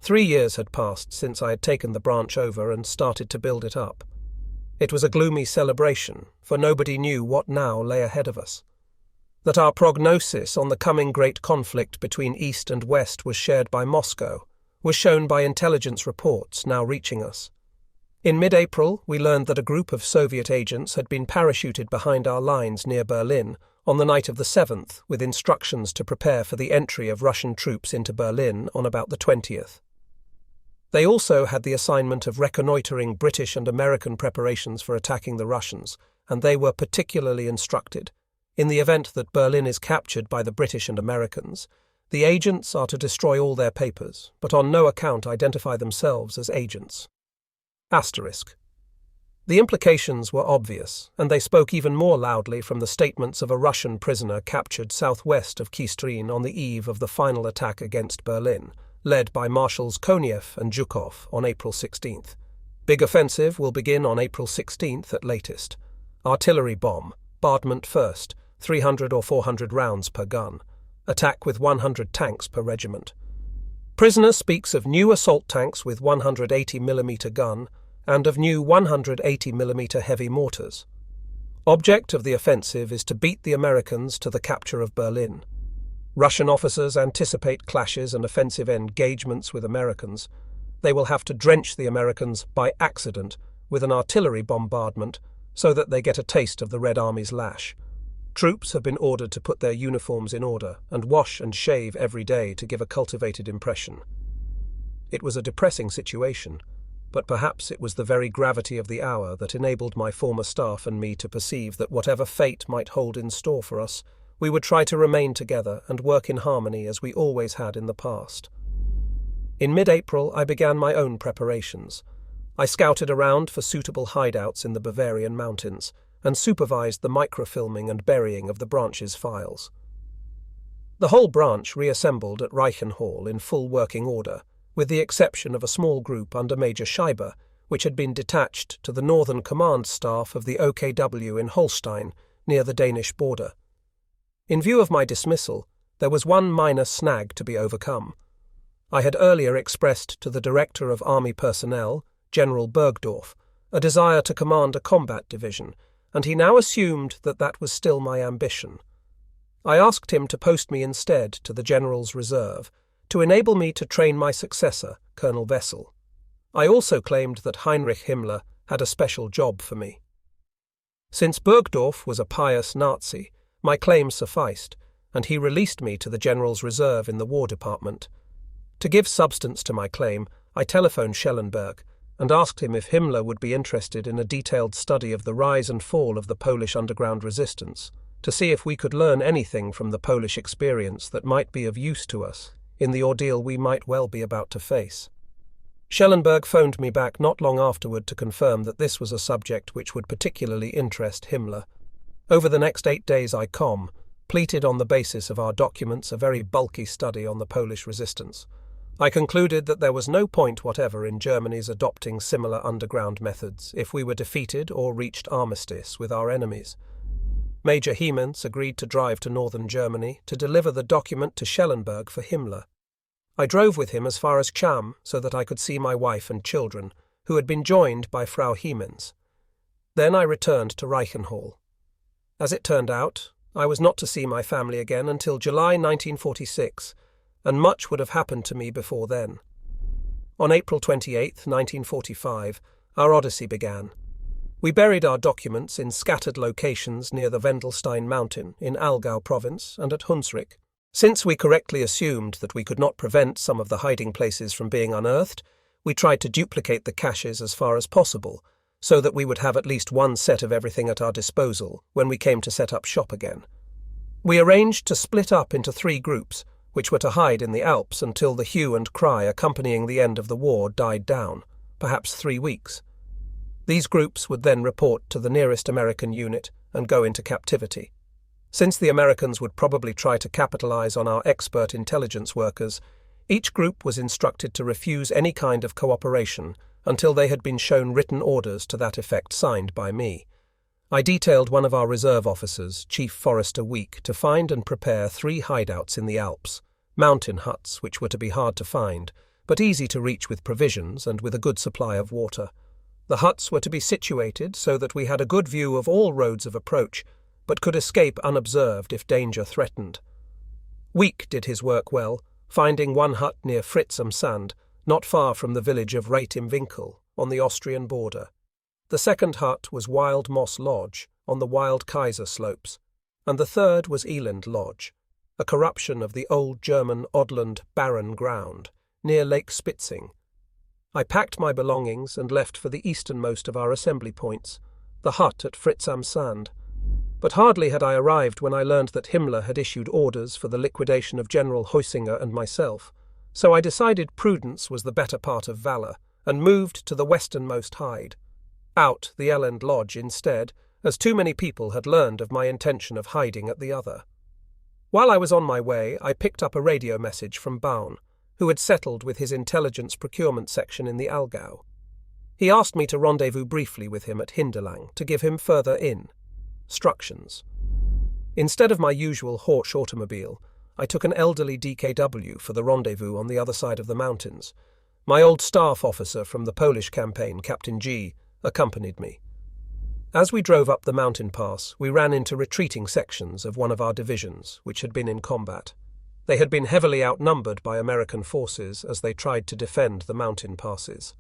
3 years had passed since I had taken the branch over and started to build it up. It was a gloomy celebration, for nobody knew what now lay ahead of us. That our prognosis on the coming great conflict between East and West was shared by Moscow was shown by intelligence reports now reaching us. In mid-April, we learned that a group of Soviet agents had been parachuted behind our lines near Berlin on the night of the 7th, with instructions to prepare for the entry of Russian troops into Berlin on about the 20th. They also had the assignment of reconnoitering British and American preparations for attacking the Russians, and they were particularly instructed. In the event that Berlin is captured by the British and Americans, the agents are to destroy all their papers, but on no account identify themselves as agents. Asterisk. The implications were obvious, and they spoke even more loudly from the statements of a Russian prisoner captured southwest of Kistrin on the eve of the final attack against Berlin, led by Marshals Konev and Zhukov on April 16th. Big offensive will begin on April 16th at latest. Artillery bomb, bombardment first, 300 or 400 rounds per gun. Attack with 100 tanks per regiment. Prisoner speaks of new assault tanks with 180mm gun and of new 180mm heavy mortars. Object of the offensive is to beat the Americans to the capture of Berlin. Russian officers anticipate clashes and offensive engagements with Americans. They will have to drench the Americans by accident with an artillery bombardment so that they get a taste of the Red Army's lash. Troops have been ordered to put their uniforms in order and wash and shave every day to give a cultivated impression. It was a depressing situation, but perhaps it was the very gravity of the hour that enabled my former staff and me to perceive that whatever fate might hold in store for us, we would try to remain together and work in harmony as we always had in the past. In mid-April, I began my own preparations. I scouted around for suitable hideouts in the Bavarian mountains and supervised the microfilming and burying of the branch's files. The whole branch reassembled at Reichenhall in full working order, with the exception of a small group under Major Scheiber, which had been detached to the northern command staff of the OKW in Holstein, near the Danish border. In view of my dismissal, there was one minor snag to be overcome. I had earlier expressed to the Director of Army Personnel, General Bergdorf, a desire to command a combat division, and he now assumed that that was still my ambition. I asked him to post me instead to the General's Reserve, to enable me to train my successor, Colonel Wessel. I also claimed that Heinrich Himmler had a special job for me. Since Bergdorf was a pious Nazi, my claim sufficed, and he released me to the General's Reserve in the War Department. To give substance to my claim, I telephoned Schellenberg and asked him if Himmler would be interested in a detailed study of the rise and fall of the Polish underground resistance, to see if we could learn anything from the Polish experience that might be of use to us in the ordeal we might well be about to face. Schellenberg phoned me back not long afterward to confirm that this was a subject which would particularly interest Himmler. Over the next 8 days I completed on the basis of our documents a very bulky study on the Polish resistance. I concluded that there was no point whatever in Germany's adopting similar underground methods if we were defeated or reached armistice with our enemies. Major Hiemens agreed to drive to northern Germany to deliver the document to Schellenberg for Himmler. I drove with him as far as Cham so that I could see my wife and children, who had been joined by Frau Hiemens. Then I returned to Reichenhall. As it turned out, I was not to see my family again until July 1946, and much would have happened to me before then. On April 28, 1945, our odyssey began. We buried our documents in scattered locations near the Wendelstein mountain in Aargau province and at Hunsrück. Since we correctly assumed that we could not prevent some of the hiding places from being unearthed, we tried to duplicate the caches as far as possible, so that we would have at least one set of everything at our disposal when we came to set up shop again. We arranged to split up into 3 groups, which were to hide in the Alps until the hue and cry accompanying the end of the war died down, perhaps 3 weeks. These groups would then report to the nearest American unit and go into captivity. Since the Americans would probably try to capitalize on our expert intelligence workers, each group was instructed to refuse any kind of cooperation until they had been shown written orders to that effect signed by me. I detailed one of our reserve officers, Chief Forester Week, to find and prepare 3 hideouts in the Alps, mountain huts which were to be hard to find, but easy to reach with provisions and with a good supply of water. The huts were to be situated so that we had a good view of all roads of approach, but could escape unobserved if danger threatened. Week did his work well, finding one hut near Fritz am Sand, not far from the village of Reit im Winkel, on the Austrian border. The second hut was Wild Moss Lodge, on the Wild Kaiser slopes, and the third was Eland Lodge, a corruption of the old German Odland barren ground, near Lake Spitzing. I packed my belongings and left for the easternmost of our assembly points, the hut at Fritz am Sand. But hardly had I arrived when I learned that Himmler had issued orders for the liquidation of General Heusinger and myself, so I decided prudence was the better part of valour, and moved to the westernmost hide. Out the Elland Lodge instead, as too many people had learned of my intention of hiding at the other. While I was on my way, I picked up a radio message from Baun, who had settled with his intelligence procurement section in the Aargau. He asked me to rendezvous briefly with him at Hinderlang to give him further instructions. Instead of my usual Horsch automobile, I took an elderly DKW for the rendezvous on the other side of the mountains. My old staff officer from the Polish campaign, Captain G, accompanied me. As we drove up the mountain pass, we ran into retreating sections of one of our divisions, which had been in combat. They had been heavily outnumbered by American forces as they tried to defend the mountain passes.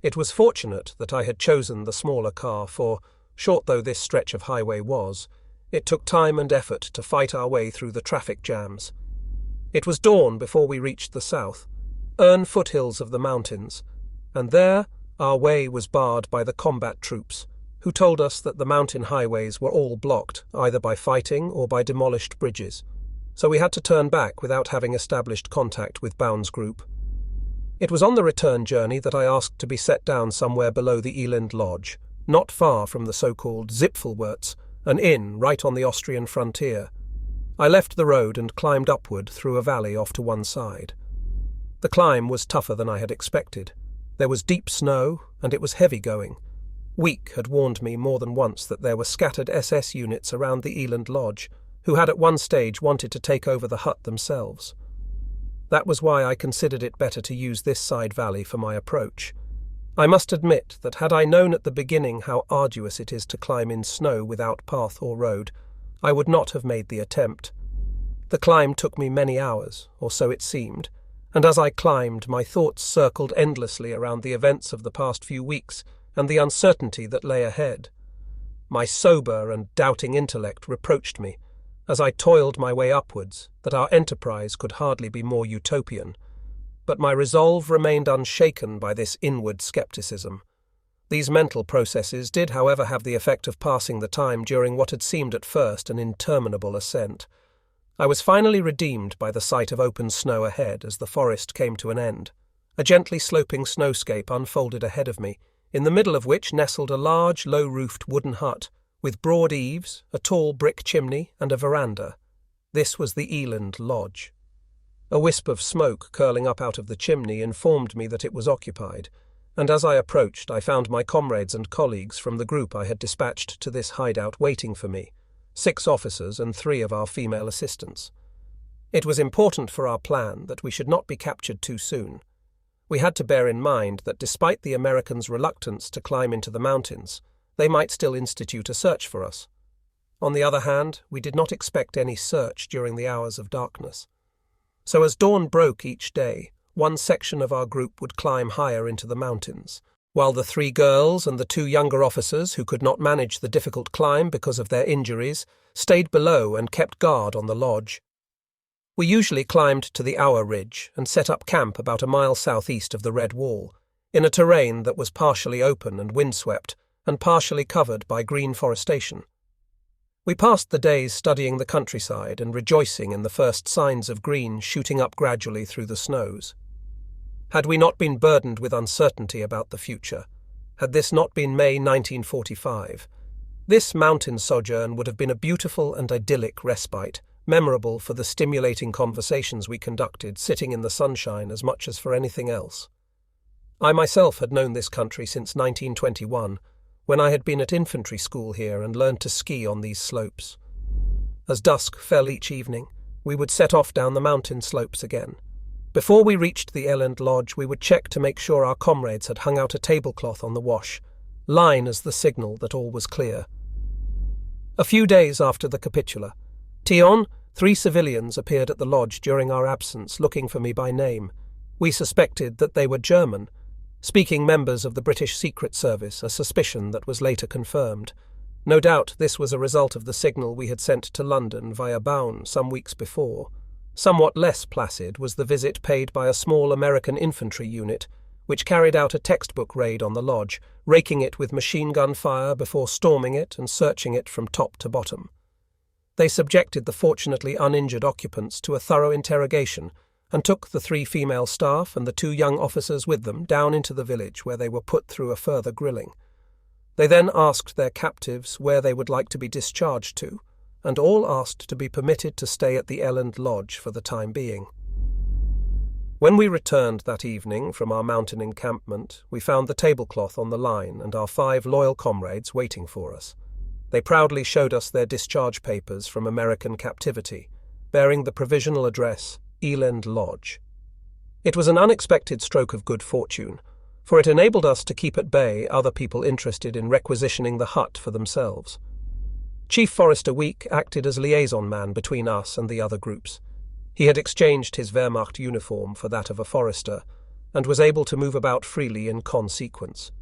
It was fortunate that I had chosen the smaller car, for, short though this stretch of highway was, it took time and effort to fight our way through the traffic jams. It was dawn before we reached the south, foothills of the mountains, and there our way was barred by the combat troops, who told us that the mountain highways were all blocked either by fighting or by demolished bridges, so we had to turn back without having established contact with Baun's group. It was on the return journey that I asked to be set down somewhere below the Eland Lodge, not far from the so-called Zipfelwurz, an inn right on the Austrian frontier. I left the road and climbed upward through a valley off to one side. The climb was tougher than I had expected. There was deep snow, and it was heavy going. Wieck had warned me more than once that there were scattered SS units around the Eland Lodge, who had at one stage wanted to take over the hut themselves. That was why I considered it better to use this side valley for my approach. I must admit that had I known at the beginning how arduous it is to climb in snow without path or road, I would not have made the attempt. The climb took me many hours, or so it seemed, and as I climbed, my thoughts circled endlessly around the events of the past few weeks and the uncertainty that lay ahead. My sober and doubting intellect reproached me, as I toiled my way upwards, that our enterprise could hardly be more utopian. But my resolve remained unshaken by this inward scepticism. These mental processes did, however, have the effect of passing the time during what had seemed at first an interminable ascent. I was finally redeemed by the sight of open snow ahead as the forest came to an end. A gently sloping snowscape unfolded ahead of me, in the middle of which nestled a large, low-roofed wooden hut, with broad eaves, a tall brick chimney, and a veranda. This was the Eland Lodge. A wisp of smoke curling up out of the chimney informed me that it was occupied, and as I approached I found my comrades and colleagues from the group I had dispatched to this hideout waiting for me, 6 officers and 3 of our female assistants. It was important for our plan that we should not be captured too soon. We had to bear in mind that despite the Americans' reluctance to climb into the mountains, they might still institute a search for us. On the other hand, we did not expect any search during the hours of darkness. So as dawn broke each day, one section of our group would climb higher into the mountains, while the 3 girls and the 2 younger officers who could not manage the difficult climb because of their injuries stayed below and kept guard on the lodge. We usually climbed to the Hour Ridge and set up camp about a mile southeast of the Red Wall, in a terrain that was partially open and windswept and partially covered by green forestation. We passed the days studying the countryside and rejoicing in the first signs of green shooting up gradually through the snows. Had we not been burdened with uncertainty about the future, had this not been May 1945, this mountain sojourn would have been a beautiful and idyllic respite, memorable for the stimulating conversations we conducted sitting in the sunshine as much as for anything else. I myself had known this country since 1921, when I had been at infantry school here and learned to ski on these slopes. As dusk fell each evening, we would set off down the mountain slopes again. Before we reached the Elend Lodge, we would check to make sure our comrades had hung out a tablecloth on the wash, line as the signal that all was clear. A few days after the capitula, Tion, 3 civilians appeared at the lodge during our absence looking for me by name. We suspected that they were German, speaking members of the British Secret Service, a suspicion that was later confirmed. No doubt this was a result of the signal we had sent to London via Baun some weeks before. Somewhat less placid was the visit paid by a small American infantry unit, which carried out a textbook raid on the lodge, raking it with machine gun fire before storming it and searching it from top to bottom. They subjected the fortunately uninjured occupants to a thorough interrogation and took the 3 female staff and the 2 young officers with them down into the village where they were put through a further grilling. They then asked their captives where they would like to be discharged to, and all asked to be permitted to stay at the Elend Lodge for the time being. When we returned that evening from our mountain encampment, we found the tablecloth on the line and our 5 loyal comrades waiting for us. They proudly showed us their discharge papers from American captivity, bearing the provisional address Elend Lodge. It was an unexpected stroke of good fortune, for it enabled us to keep at bay other people interested in requisitioning the hut for themselves. Chief Forester Wieck acted as liaison man between us and the other groups. He had exchanged his Wehrmacht uniform for that of a forester, and was able to move about freely in consequence.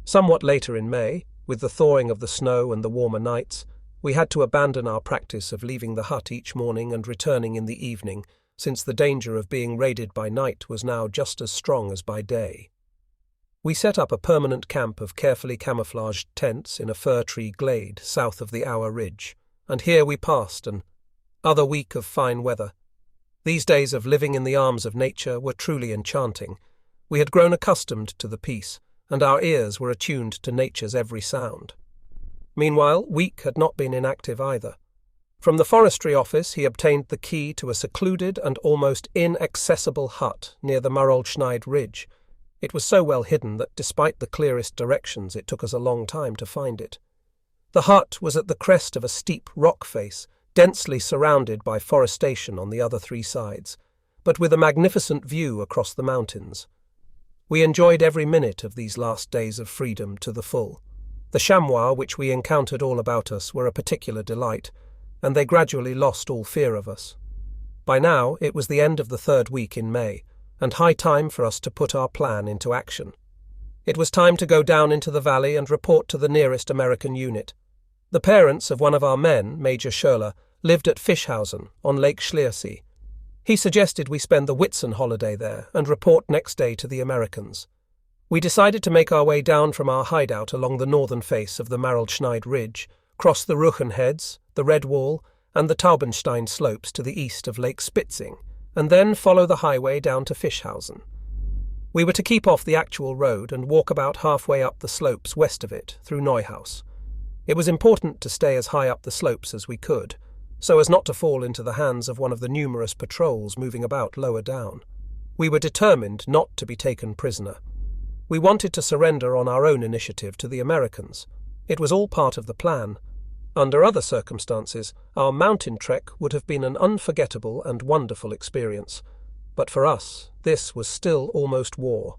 Somewhat later in May, with the thawing of the snow and the warmer nights, we had to abandon our practice of leaving the hut each morning and returning in the evening, since the danger of being raided by night was now just as strong as by day. We set up a permanent camp of carefully camouflaged tents in a fir-tree glade south of the Hour Ridge, and here we passed an other week of fine weather. These days of living in the arms of nature were truly enchanting. We had grown accustomed to the peace, and our ears were attuned to nature's every sound. Meanwhile, Wieck had not been inactive either. From the forestry office he obtained the key to a secluded and almost inaccessible hut near the Marolschneid Ridge. It was so well hidden that despite the clearest directions it took us a long time to find it. The hut was at the crest of a steep rock face, densely surrounded by forestation on the other 3 sides, but with a magnificent view across the mountains. We enjoyed every minute of these last days of freedom to the full. The chamois which we encountered all about us were a particular delight, and they gradually lost all fear of us. By now it was the end of the 3rd week in May, and high time for us to put our plan into action. It was time to go down into the valley and report to the nearest American unit. The parents of one of our men, Major Schurler, lived at Fischhausen on Lake Schliersee. He suggested we spend the Whitsun holiday there and report next day to the Americans. We decided to make our way down from our hideout along the northern face of the Marolschneid Ridge, cross the Ruchen Heads, the Red Wall, and the Taubenstein slopes to the east of Lake Spitzing, and then follow the highway down to Fischhausen. We were to keep off the actual road and walk about halfway up the slopes west of it, through Neuhaus. It was important to stay as high up the slopes as we could, so as not to fall into the hands of one of the numerous patrols moving about lower down. We were determined not to be taken prisoner. We wanted to surrender on our own initiative to the Americans. It was all part of the plan. Under other circumstances, our mountain trek would have been an unforgettable and wonderful experience. But for us, this was still almost war.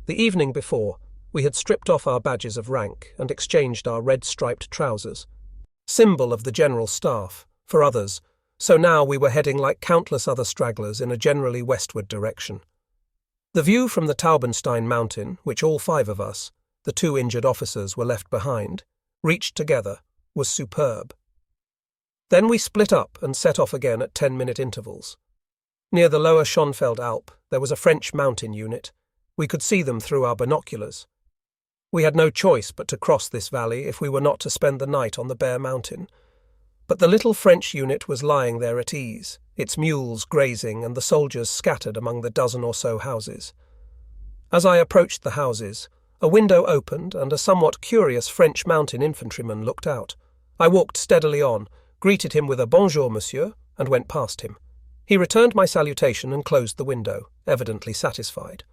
The evening before, we had stripped off our badges of rank and exchanged our red-striped trousers, symbol of the general staff, for others, so now we were heading like countless other stragglers in a generally westward direction. The view from the Taubenstein mountain, which all 5 of us, the 2 injured officers, were left behind, reached together, was superb. Then we split up and set off again at 10-minute intervals. Near the lower Schonfeld Alp, there was a French mountain unit. We could see them through our binoculars. We had no choice but to cross this valley if we were not to spend the night on the bare mountain. But the little French unit was lying there at ease, its mules grazing and the soldiers scattered among the dozen or so houses. As I approached the houses, a window opened and a somewhat curious French mountain infantryman looked out. I walked steadily on, greeted him with a "Bonjour, monsieur," and went past him. He returned my salutation and closed the window, evidently satisfied.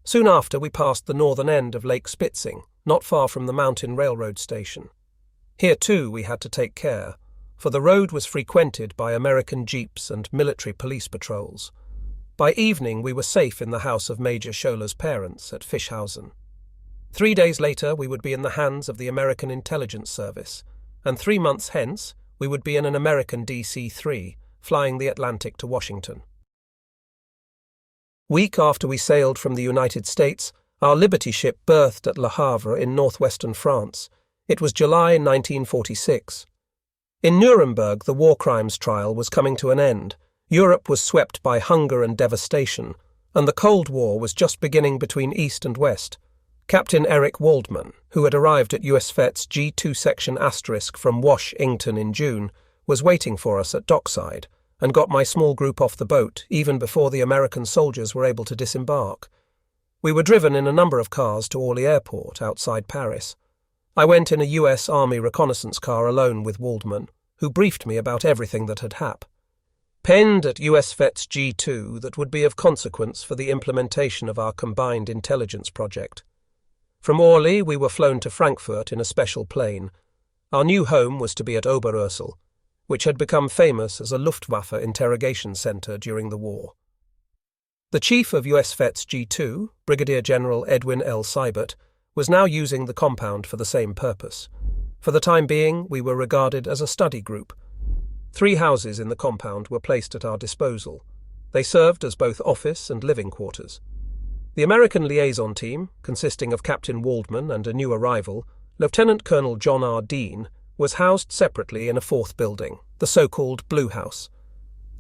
Soon after we passed the northern end of Lake Spitzing, not far from the mountain railroad station. Here too we had to take care, for the road was frequented by American jeeps and military police patrols. By evening we were safe in the house of Major Scholer's parents at Fischhausen. 3 days later we would be in the hands of the American Intelligence Service, and 3 months hence we would be in an American DC-3, flying the Atlantic to Washington. Week after we sailed from the United States, our Liberty ship berthed at Le Havre in northwestern France. It was July 1946. In Nuremberg, the war crimes trial was coming to an end. Europe was swept by hunger and devastation, and the Cold War was just beginning between East and West. Captain Eric Waldman, who had arrived at US Vet's G2 section * from Washington in June, was waiting for us at dockside, and got my small group off the boat even before the American soldiers were able to disembark. We were driven in a number of cars to Orly Airport outside Paris. I went in a US Army reconnaissance car alone with Waldman, who briefed me about everything that had happened. Penned at US Vet's G2 that would be of consequence for the implementation of our combined intelligence project. From Orly we were flown to Frankfurt in a special plane. Our new home was to be at Oberursel, which had become famous as a Luftwaffe interrogation centre during the war. The chief of US Vet's G2, Brigadier General Edwin L. Seibert, was now using the compound for the same purpose. For the time being, we were regarded as a study group. 3 houses in the compound were placed at our disposal. They served as both office and living quarters. The American liaison team, consisting of Captain Waldman and a new arrival, Lieutenant Colonel John R. Dean, was housed separately in a 4th building, the so-called Blue House.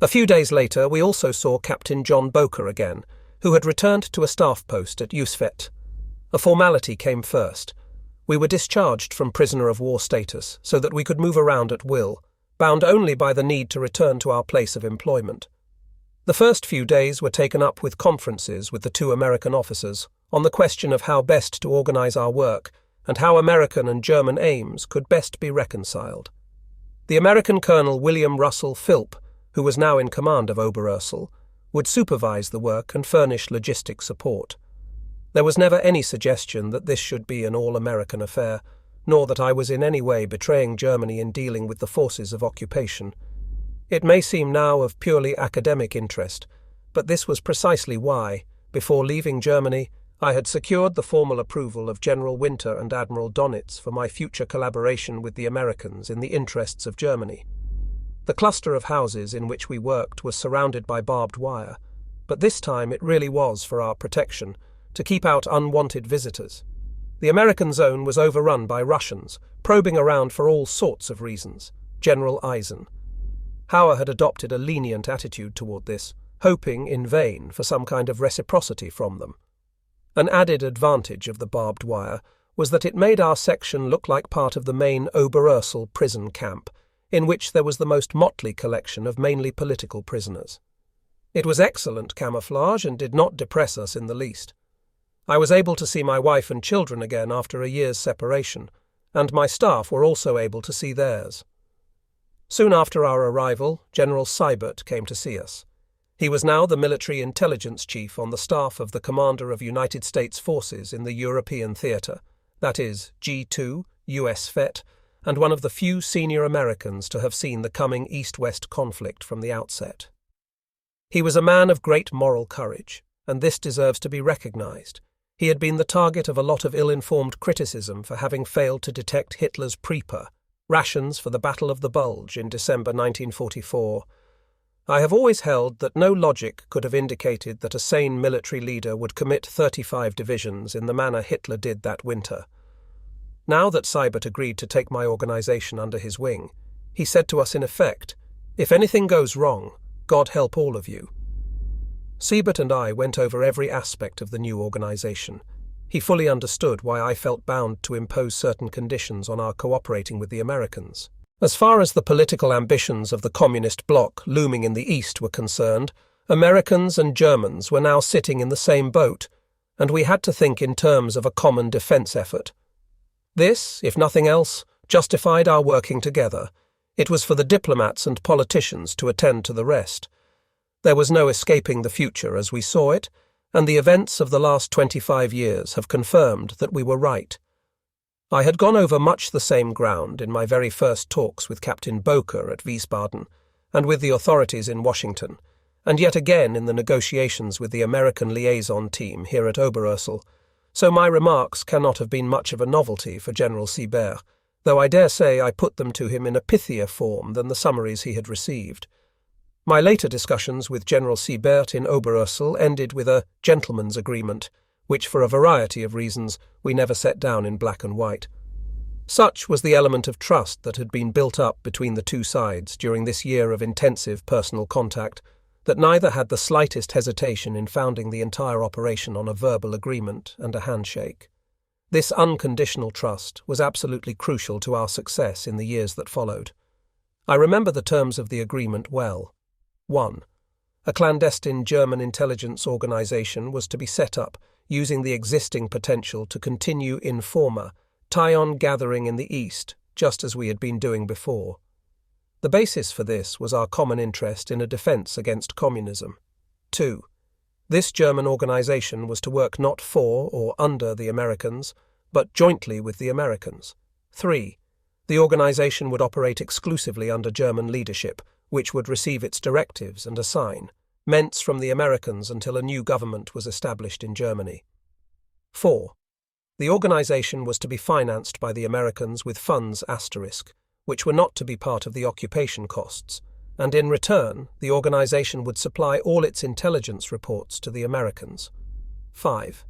A few days later we also saw Captain John Boker again, who had returned to a staff post at Usvet. A formality came first. We were discharged from prisoner of war status so that we could move around at will, bound only by the need to return to our place of employment. The first few days were taken up with conferences with the 2 American officers on the question of how best to organize our work and how American and German aims could best be reconciled. The American Colonel William Russell Philp, who was now in command of Oberursel, would supervise the work and furnish logistic support. There was never any suggestion that this should be an all-American affair, nor that I was in any way betraying Germany in dealing with the forces of occupation. It may seem now of purely academic interest, but this was precisely why, before leaving Germany, I had secured the formal approval of General Winter and Admiral Donitz for my future collaboration with the Americans in the interests of Germany. The cluster of houses in which we worked was surrounded by barbed wire, but this time it really was for our protection, to keep out unwanted visitors. The American zone was overrun by Russians, probing around for all sorts of reasons. General Eisen. Hauer had adopted a lenient attitude toward this, hoping in vain for some kind of reciprocity from them. An added advantage of the barbed wire was that it made our section look like part of the main Oberursel prison camp, in which there was the most motley collection of mainly political prisoners. It was excellent camouflage and did not depress us in the least. I was able to see my wife and children again after a year's separation, and my staff were also able to see theirs. Soon after our arrival, General Seibert came to see us. He was now the military intelligence chief on the staff of the Commander of United States Forces in the European Theatre, that is, G2, US Vet, and one of the few senior Americans to have seen the coming East-West conflict from the outset. He was a man of great moral courage, and this deserves to be recognized. He had been the target of a lot of ill-informed criticism for having failed to detect Hitler's Prepper, rations for the Battle of the Bulge in December 1944. I have always held that no logic could have indicated that a sane military leader would commit 35 divisions in the manner Hitler did that winter. Now that Seibert agreed to take my organization under his wing, he said to us in effect, "If anything goes wrong, God help all of you." Seibert and I went over every aspect of the new organization. He fully understood why I felt bound to impose certain conditions on our cooperating with the Americans. As far as the political ambitions of the communist bloc looming in the East were concerned, Americans and Germans were now sitting in the same boat, and we had to think in terms of a common defense effort. This, if nothing else, justified our working together. It was for the diplomats and politicians to attend to the rest. There was no escaping the future as we saw it, and the events of the last 25 years have confirmed that we were right. I had gone over much the same ground in my very first talks with Captain Boker at Wiesbaden and with the authorities in Washington, and yet again in the negotiations with the American liaison team here at Oberursel, so my remarks cannot have been much of a novelty for General Seibert, though I dare say I put them to him in a pithier form than the summaries he had received. My later discussions with General Seibert in Oberursel ended with a gentleman's agreement, which for a variety of reasons we never set down in black and white. Such was the element of trust that had been built up between the two sides during this year of intensive personal contact, that neither had the slightest hesitation in founding the entire operation on a verbal agreement and a handshake. This unconditional trust was absolutely crucial to our success in the years that followed. I remember the terms of the agreement well. 1. A clandestine German intelligence organization was to be set up, using the existing potential to continue in forma, tie-on gathering in the East, just as we had been doing before. The basis for this was our common interest in a defense against communism. 2. This German organization was to work not for or under the Americans, but jointly with the Americans. 3. The organization would operate exclusively under German leadership, which would receive its directives and assign ments from the Americans until a new government was established in Germany. 4. The organization was to be financed by the Americans with funds *, which were not to be part of the occupation costs, and in return the organization would supply all its intelligence reports to the Americans. 5.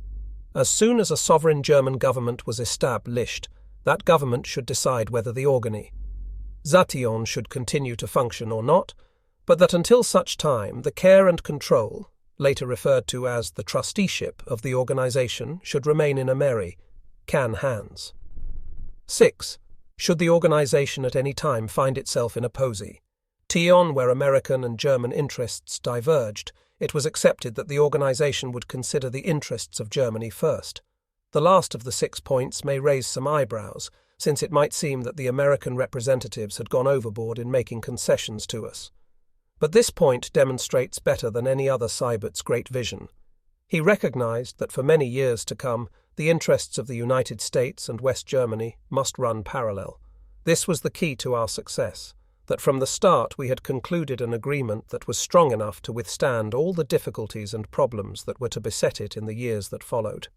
As soon as a sovereign German government was established, that government should decide whether the Organisation should continue to function or not, but that until such time the care and control, later referred to as the trusteeship of the organization, should remain in American hands. 6. Should the organization at any time find itself in a position where American and German interests diverged, it was accepted that the organization would consider the interests of Germany first. The last of the 6 points may raise some eyebrows, since it might seem that the American representatives had gone overboard in making concessions to us. But this point demonstrates better than any other Seibert's great vision. He recognized that for many years to come, the interests of the United States and West Germany must run parallel. This was the key to our success, that from the start we had concluded an agreement that was strong enough to withstand all the difficulties and problems that were to beset it in the years that followed.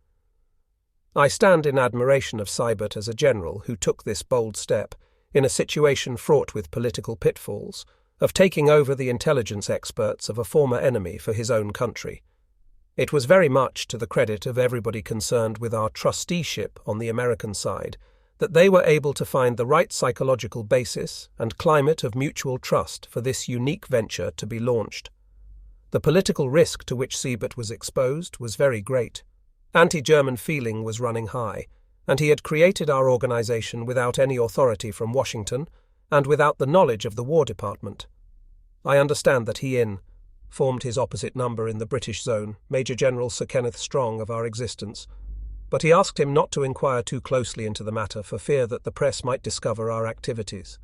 I stand in admiration of Seibert as a general who took this bold step, in a situation fraught with political pitfalls, of taking over the intelligence experts of a former enemy for his own country. It was very much to the credit of everybody concerned with our trusteeship on the American side that they were able to find the right psychological basis and climate of mutual trust for this unique venture to be launched. The political risk to which Seibert was exposed was very great. Anti-German feeling was running high, and he had created our organization without any authority from Washington and without the knowledge of the War Department. I understand that he formed his opposite number in the British zone, Major General Sir Kenneth Strong, of our existence, but he asked him not to inquire too closely into the matter for fear that the press might discover our activities.